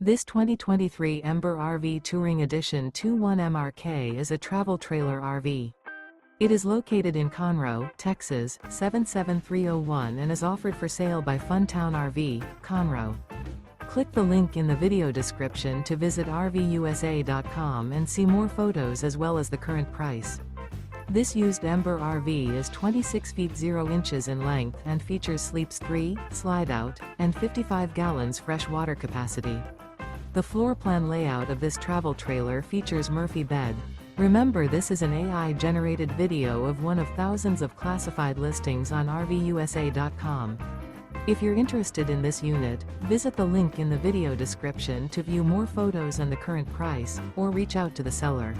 This 2023 Ember RV Touring Edition 21MRK is a travel trailer RV. It is located in Conroe, Texas, 77301 and is offered for sale by Funtown RV, Conroe. Click the link in the video description to visit RVUSA.com and see more photos as well as the current price. This used Ember RV is 26 feet 0 inches in length and features sleeps 3, Slideout, and 55 gallons fresh water capacity. The floor plan layout of this travel trailer features Murphy bed. Remember, this is an AI-generated video of one of thousands of classified listings on RVUSA.com. If you're interested in this unit, visit the link in the video description to view more photos and the current price, or reach out to the seller.